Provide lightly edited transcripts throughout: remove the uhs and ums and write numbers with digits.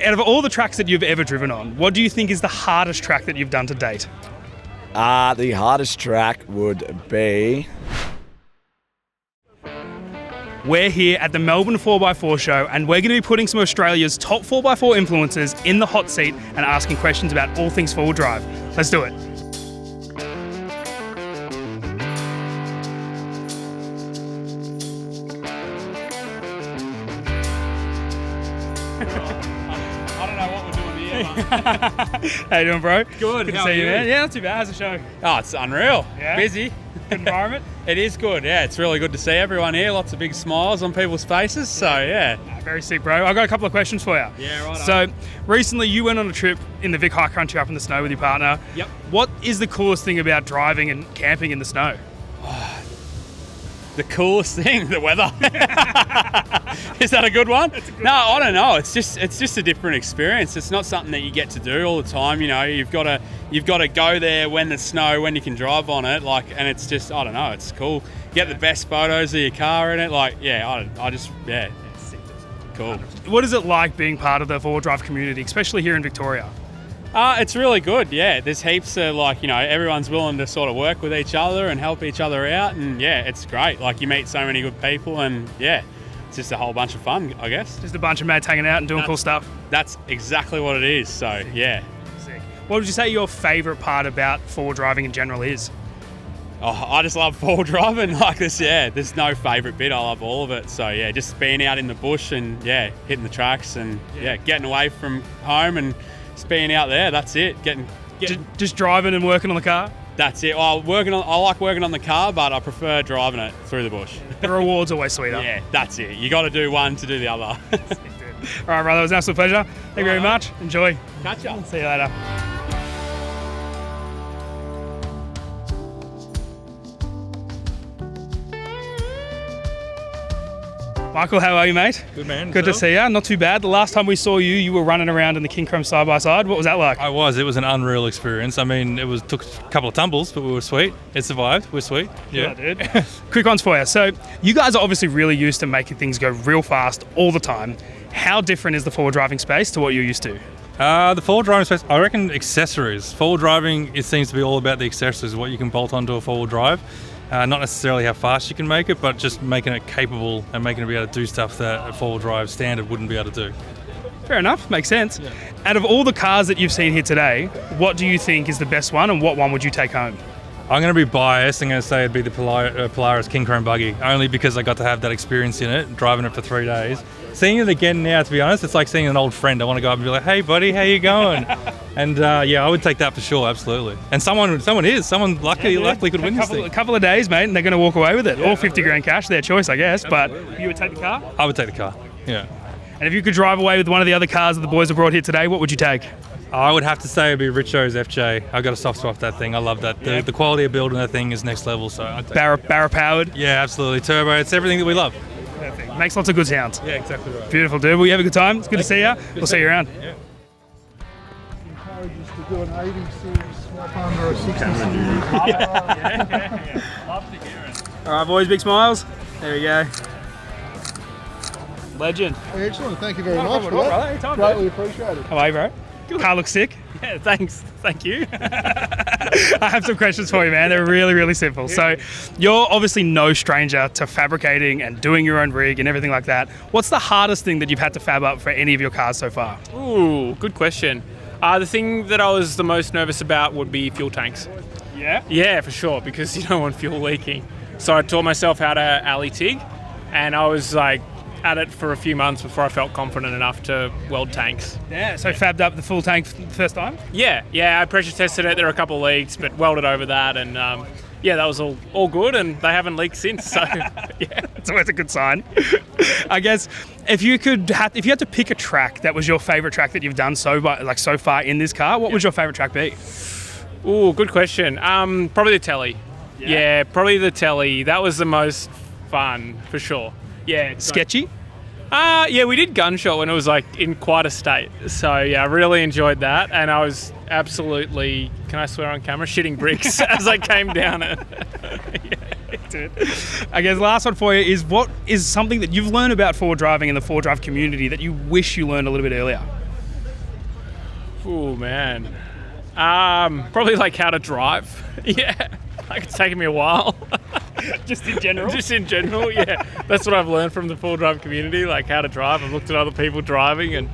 out of all the tracks that you've ever driven on, what do you think is the hardest track that you've done to date? The hardest track would be... We're here at the Melbourne 4x4 show, and we're going to be putting some of Australia's top 4x4 influencers in the hot seat and asking questions about all things four-wheel drive. Let's do it. I don't know what we're doing here. How you doing, bro? Good to how see are you, you? man. Yeah, not too bad. How's the show? Oh, it's unreal. Yeah? Busy. Good environment? It is good, yeah. It's really good to see everyone here. Lots of big smiles on people's faces, so yeah. Very sick, bro. I've got a couple of questions for you. Yeah, right on. So, recently you went on a trip in the Vic High Country up in the snow with your partner. Yep. What is the coolest thing about driving and camping in the snow? The coolest thing, the weather. Is that a good one? No, I don't know. It's just a different experience. It's not something that you get to do all the time. You know, you've got to go there when there's snow, when you can drive on it. And it's just, I don't know. It's cool. You get the best photos of your car in it. It's cool. What is it like being part of the four-wheel drive community, especially here in Victoria? It's really good, yeah. There's heaps of, everyone's willing to sort of work with each other and help each other out, and yeah, it's great. You meet so many good people, and yeah, it's just a whole bunch of fun, I guess. Just a bunch of mates hanging out and doing cool stuff? That's exactly what it is, so yeah. Sick. What would you say your favourite part about four-wheel driving in general is? Oh, I just love four-wheel driving like this, yeah. There's no favourite bit, I love all of it. So yeah, just being out in the bush and yeah, hitting the tracks and getting away from home and just being out there, that's it. Just driving and working on the car? That's it. I like working on the car, but I prefer driving it through the bush. The reward's always sweeter. Yeah, that's it. You got to do one to do the other. All right, brother, it was an absolute pleasure. Thank you very much. Enjoy. Catch ya. See you later. Michael, how are you, mate? Good, man. Good to see you. Not too bad. The last time we saw you, you were running around in the King Chrome side-by-side. What was that like? It was an unreal experience. I mean, took a couple of tumbles, but we were sweet. It survived. We're sweet. Yeah, dude. Quick ones for you. So, you guys are obviously really used to making things go real fast all the time. How different is the four-wheel driving space to what you're used to? The four-wheel driving space, I reckon accessories. Four-wheel driving, it seems to be all about the accessories, what you can bolt onto a four-wheel drive. Not necessarily how fast you can make it, but just making it capable and making it be able to do stuff that a four-wheel drive standard wouldn't be able to do. Fair enough, makes sense. Yeah. Out of all the cars that you've seen here today, what do you think is the best one and what one would you take home? I'm going to be biased. I'm going to say it'd be the Polaris King Chrome buggy, only because I got to have that experience in it, driving it for 3 days. Seeing it again now, to be honest, it's like seeing an old friend. I want to go up and be like, hey, buddy, how you going? And I would take that for sure, absolutely. And someone luckily could win this thing. A couple of days, mate, and they're going to walk away with it. All 50 grand cash, their choice, I guess. Absolutely. But you would take the car? I would take the car, yeah. And if you could drive away with one of the other cars that the boys have brought here today, what would you take? I would have to say it'd be Richo's FJ. I've got a soft spot for that thing. I love that. Yeah. The quality of building that thing is next level. So I'd take Barra powered? Yeah, absolutely. Turbo. It's everything that we love. Perfect. Makes lots of good sounds. Yeah, exactly right. Beautiful, dude. Well, you have a good time. It's good to see you. We'll see you around. Yeah. Encourage us to do an 80 series swap under a 60 series. Love to hear it. All right, boys, big smiles. There we go. Legend. Excellent. Thank you very much for brother. that. Anytime, Greatly appreciated. How are you, bro? Good. Car looks sick. Yeah, thanks. Thank you. I have some questions for you, man. They're really, really simple. So, you're obviously no stranger to fabricating and doing your own rig and everything like that. What's the hardest thing that you've had to fab up for any of your cars so far? Ooh, good question. The thing that I was the most nervous about would be fuel tanks. Yeah? Yeah, for sure, because you don't want fuel leaking. So I taught myself how to alley TIG, and I was like at it for a few months before I felt confident enough to weld tanks. Yeah, so fabbed up the full tank first time? Yeah, I pressure tested it. There were a couple of leaks, but welded over that, and that was all good, and they haven't leaked since. So yeah, it's always a good sign. I guess if you had to pick a track that was your favourite track that you've done so far in this car, what would your favourite track be? Ooh, good question. Probably the Telly. Yeah, probably the Telly. That was the most fun for sure. Yeah. Sketchy? Yeah, we did gunshot when it was in quite a state. So yeah, I really enjoyed that, and I was absolutely, can I swear on camera, shitting bricks as I came down it. Yeah, dude. I guess the last one for you is, what is something that you've learned about forward driving in the forward drive community that you wish you learned a little bit earlier? Oh man. Probably like how to drive. Yeah. Like it's taken me a while. Just in general? Just in general, yeah. That's what I've learned from the full drive community, like how to drive. I've looked at other people driving and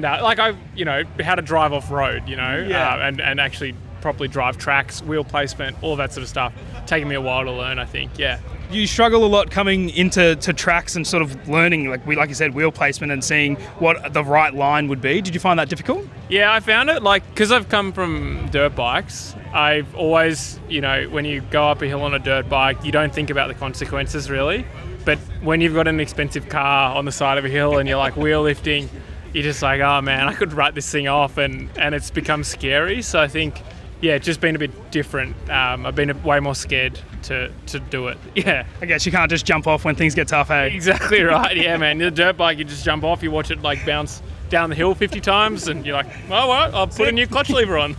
like how to drive off road, and actually properly drive tracks, wheel placement, all that sort of stuff. Taking me a while to learn, I think. Yeah. You struggle a lot coming into tracks and sort of learning, like you said, wheel placement and seeing what the right line would be. Did you find that difficult? Yeah, I found it, because I've come from dirt bikes, I've always, when you go up a hill on a dirt bike, you don't think about the consequences really. But when you've got an expensive car on the side of a hill and you're like wheel lifting, you're just like, oh man, I could write this thing off, and it's become scary. So I think, yeah, it's just been a bit different. I've been way more scared to do it. Yeah. I guess you can't just jump off when things get tough, hey? Exactly right. Yeah, man. The dirt bike, you just jump off, you watch it like bounce down the hill 50 times, and you're like, oh, well, I'll put a new clutch lever on.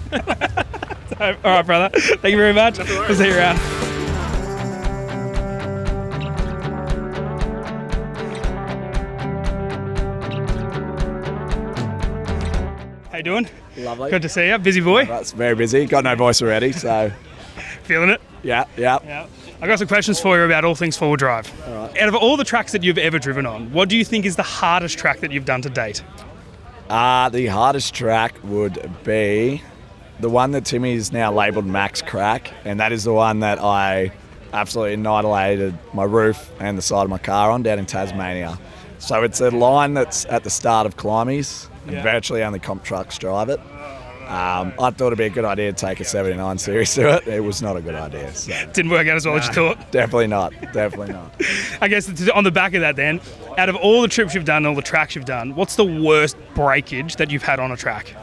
All right, brother. Thank you very much. We'll see you around. How you doing? Lovely. Good to see you. Busy boy? That's very busy. Got no voice already, so Feeling it? yeah. Yeah. I got some questions for you about all things four-wheel drive. All right. Out of all the tracks that you've ever driven on, what do you think is the hardest track that you've done to date? The hardest track would be the one that Timmy's now labelled Max Crack, and that is the one that I absolutely annihilated my roof and the side of my car on down in Tasmania. So it's a line that's at the start of Climies, and virtually only comp trucks drive it. I thought it'd be a good idea to take a 79 series to it. It was not a good idea. So. Didn't work out as well as you thought? Definitely not. Definitely not. I guess on the back of that then, out of all the trips you've done, all the tracks you've done, what's the worst breakage that you've had on a track?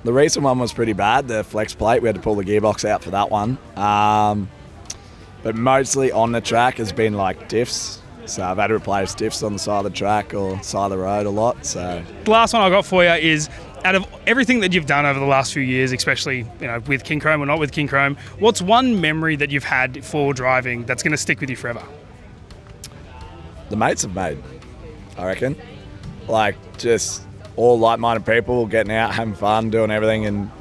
The recent one was pretty bad, the flex plate. We had to pull the gearbox out for that one. But mostly on the track has been like diffs. So I've had to replace diffs on the side of the track or side of the road a lot. So The last one I got for you is, out of everything that you've done over the last few years, especially with King Chrome or not with King Chrome, what's one memory that you've had for driving that's going to stick with you forever? the mates have made, I reckon. Like just all like-minded people getting out, having fun, doing everything, and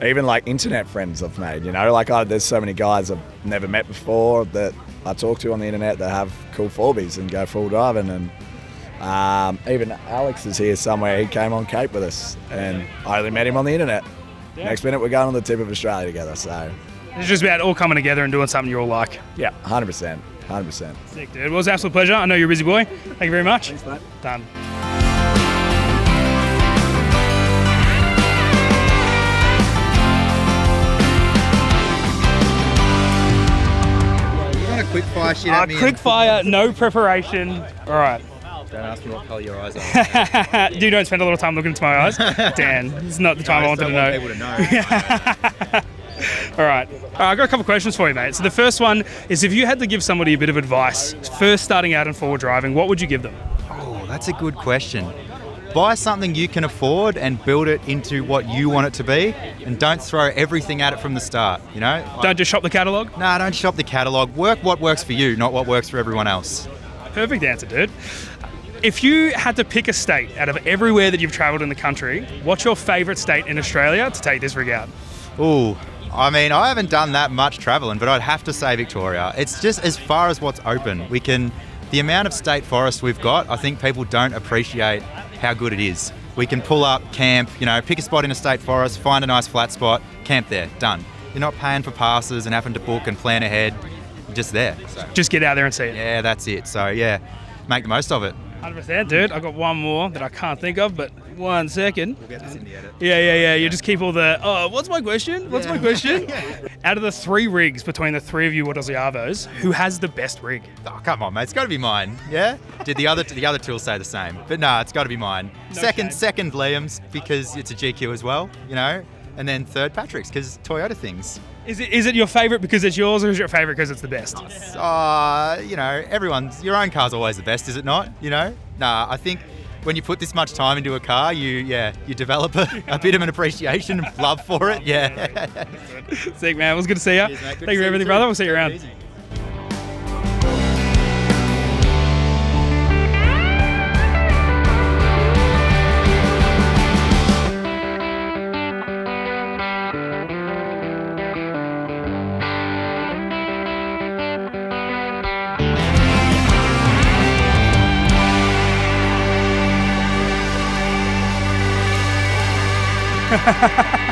even like internet friends I've made, there's so many guys I've never met before that I talk to on the internet that have cool 4Bs and go full driving, and even Alex is here somewhere. He came on Cape with us and I only met him on the internet. Next minute we're going on the tip of Australia together, so It's just about all coming together and doing something you all like. yeah, 100%. Sick, dude. Well, it was an absolute pleasure. I know you're a busy boy. Thank you very much. Thanks, mate. Done. Quick fire shit at me. Quick fire, no preparation. All right. Don't ask me what colour your eyes are. You don't spend a lot of time looking into my eyes. Dan, it's not the time I wanted to know. People to know. All right. I got a couple of questions for you, mate. So the first one is, if you had to give somebody a bit of advice, first starting out in forward driving, what would you give them? Oh, that's a good question. Buy something you can afford and build it into what you want it to be, and don't throw everything at it from the start, Don't just shop the catalogue? Nah, don't shop the catalogue. Work what works for you, not what works for everyone else. Perfect answer, dude. If you had to pick a state out of everywhere that you've travelled in the country, what's your favourite state in Australia to take this rig out? Ooh, I mean, I haven't done that much travelling, but I'd have to say Victoria. It's just as far as what's open. The amount of state forest we've got, I think people don't appreciate how good it is. We can pull up, camp, pick a spot in a state forest, find a nice flat spot, camp there, done. You're not paying for passes and having to book and plan ahead. You're just there. So, Just get out there and see it. yeah, that's it. So yeah, make the most of it. 100%, dude. I got one more that I can't think of, but 1 second. We'll get this in the edit. Yeah. You just keep all the, what's my question? What's my question? Out of the 3 rigs between the 3 of you at Aussie Arvos, who has the best rig? Oh, come on, mate. It's got to be mine. Yeah. Did the other two will say the same? But no, it's got to be mine. shame. Second Liam's because it's a GQ as well, and then third Patrick's because Toyota things. Is it your favourite because it's yours, or is it your favourite because it's the best? Your own car's always the best, is it not? Nah, I think when you put this much time into a car, you develop a bit of an appreciation and love for it. Yeah. Sick, man. It was good to see you. Cheers, mate. Good Thank to you see for you everything, too. brother. We'll see you around. Easy. Bye.